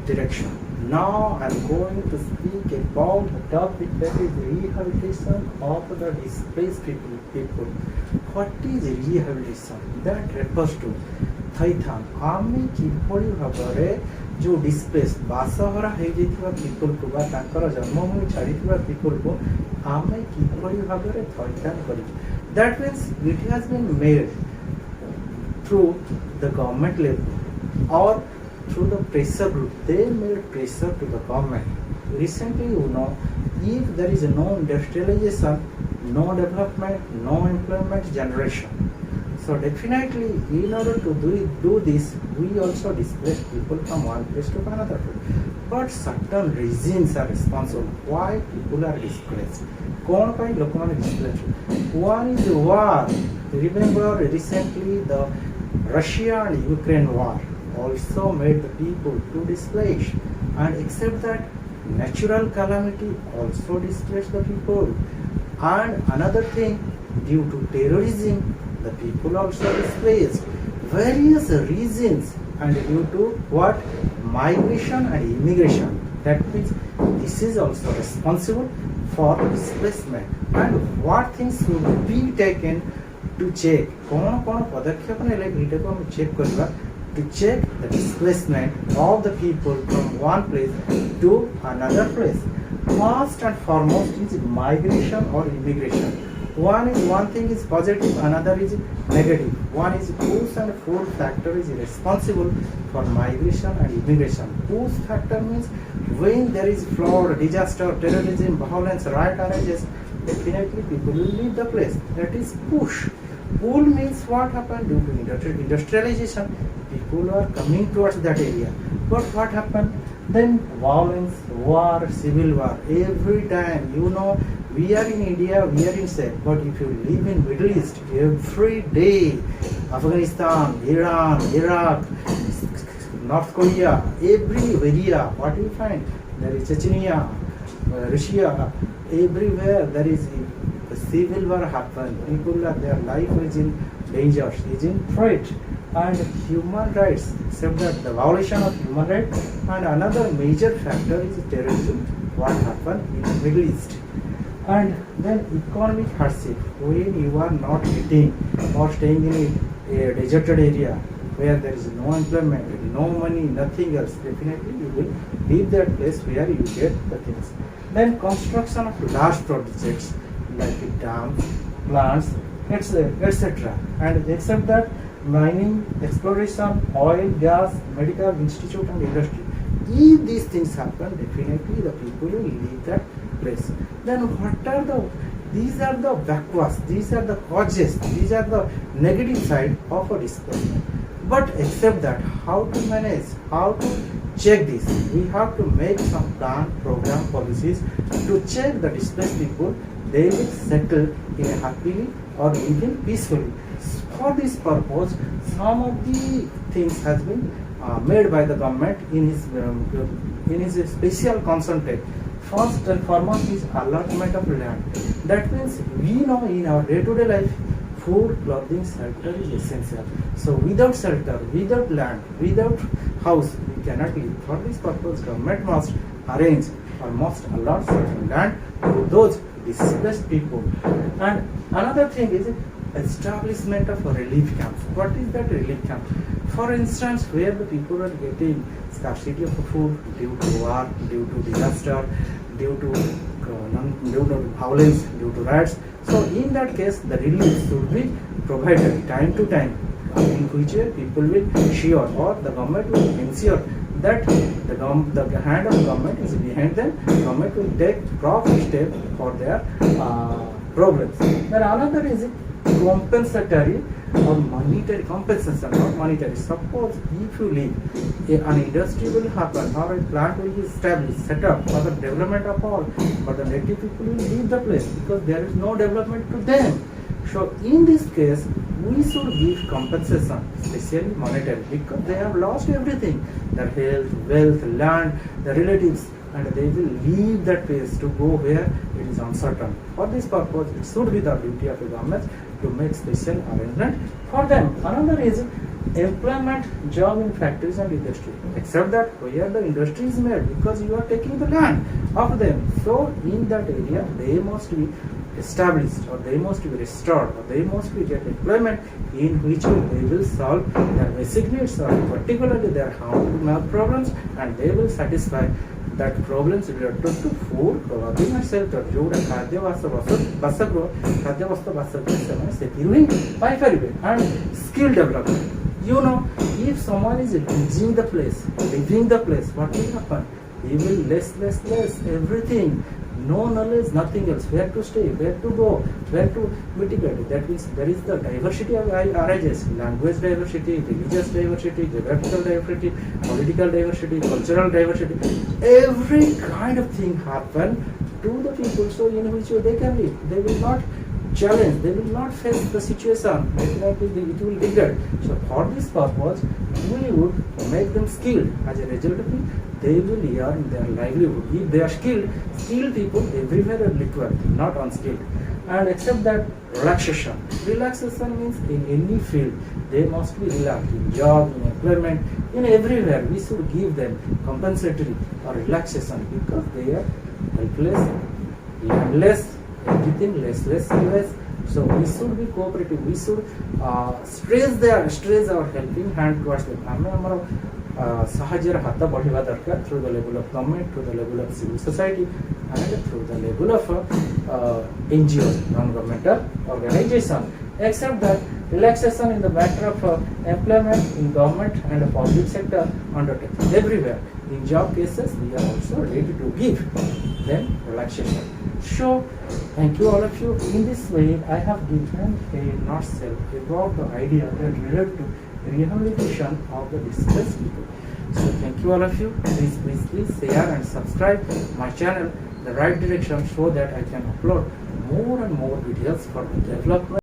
direction. Now I am going to speak about the topic that is rehabilitation of the displaced people. What is rehabilitation? That refers to thaitan आमे किभଳି ଭାବରେ जो displaced ବାସହରା ହେଇଯାଇଥିବା people को ବା ତାଙ୍କର ଜନ୍ମଭୂମି ଛାଡ଼ିଥିବା people को आमे किभଳି ଭାବରେ thaitan କରିବୁ. That means it has been made through the government level or through the pressure group. They made pressure to the government. Recently, you know, if there is no industrialization, no development, no employment generation. So definitely, in order to do this, we also displace people from one place to another place. But certain reasons are responsible why people are displaced. कौन पाई लोक माने displaced? One is war. Remember recently the Russia and Ukraine war also made the people to displaced, and except that natural calamity also displaced the people, and another thing, due to terrorism the people also displaced. Various reasons, and due to what? Migration and immigration. That means this is also responsible for displacement. And what things should be taken to check? कौन कौन पदक्षेप नेले एटा को हम check करबा to check the displacement of the people from one place to another place. First and foremost is migration or immigration. One thing is positive, another is negative. One is push and pull factor is responsible for migration and immigration. Push factor means when there is flood, disaster, terrorism, violence, riot arises, definitely people will leave the place. That is push. Pull means what happened due to industrialization. People are coming towards that area. But what happened? Then violence, war, civil war. Every time, you know, we are in India, we are in safe. But if you live in Middle East, every day, Afghanistan, Iran, Iraq, North Korea, every area, what do you find? There is Chechnya, Russia, everywhere there is a civil war happen. People, their life is in danger, is in threat. And human rights, except that the violation of human rights, and another major factor is terrorism, what happened in the Middle East. And then economic hardship, when you are not eating or staying in a deserted area where there is no employment, no money, nothing else, definitely you will leave that place where you get the things. Then construction of large projects like dams, plants, etc. And except that, mining, exploration, oil, gas, medical, institute and industry. If these things happen, definitely the people will leave that place. Then what are these are the backwards, these are the causes, these are the negative side of a displacement. But except that, how to manage, how to check this? We have to make some plan, program, policies to check the displaced people. They will settle in a happily or living peacefully. For this purpose, some of the things has been made by the government in his special concentrate. First and foremost is allotment of land. That means we know in our day-to-day life, food, clothing, shelter is essential. So without shelter, without land, without house, we cannot live. For this purpose, government must arrange or must allot certain land to those displaced people. And another thing is establishment of relief camps. What is that relief camp? For instance, where the people are getting scarcity of food due to war, due to disaster, due to violence, due to riots. So in that case, the relief should be provided time to time, in which people will sure or the government will ensure that the hand of government is behind them. Government will take proper step for their problems. Then another is compensatory or monetary compensation, not monetary. Suppose if you leave, an industry will happen or a plant will be established, set up for the development of all, but the native people will leave the place because there is no development to them. So in this case, we should give compensation, especially monetary, because they have lost everything, their health, wealth, land, their relatives, and they will leave that place to go where it is uncertain. For this purpose, it should be the duty of the government to make special arrangement for them. Another is employment job in factories and industry, except that where the industry is made, because you are taking the land of them, so in that area they must be established, or they must be restored, or they must be get employment in which they will solve their basic needs, or particularly their harmful problems, and they will satisfy that problems related to food, clothing and shelter, जोड़ा खाद्य बासगृह खाद्य वस्त्र बासगृह से सेतिरु ही पाई परिबे, and skill development. You know, if someone is leaving the place, what will happen? He will less everything, no knowledge, nothing else. Where to stay, where to go, where to mitigate. That means there is the diversity of arises, language diversity, religious diversity, geographical diversity, political diversity, cultural diversity. Every kind of thing happen to the people, so in which way they can live. They will not challenge, they will not face the situation, definitely it will degrade. So for this purpose, we would make them skilled. As a result of it, they will earn their livelihood. If they are skilled people everywhere are liquid, not unskilled. And except that, relaxation means in any field they must be relaxed, in job, in employment, in everywhere we should give them compensatory or relaxation, because they are helpless, landless, everything less. So we should be cooperative, we should stretch our helping hand towards them. ଆମେ ଆମର ସାହାଯ୍ୟର ହାତ ବଢ଼ିବା ଦରକାର through the level of government, through the level of civil society, and through the level of NGOs, non-governmental organization. Except that, relaxation in the matter of employment in government and the public sector undertaking everywhere. In job cases, we are also ready to give them relaxation. So, thank you all of you. In this way, I have given a nutshell about the idea that related to rehabilitation of the displaced people. So, thank you all of you. Please share and subscribe my channel, The Right Direction, so that I can upload more and more videos for the development.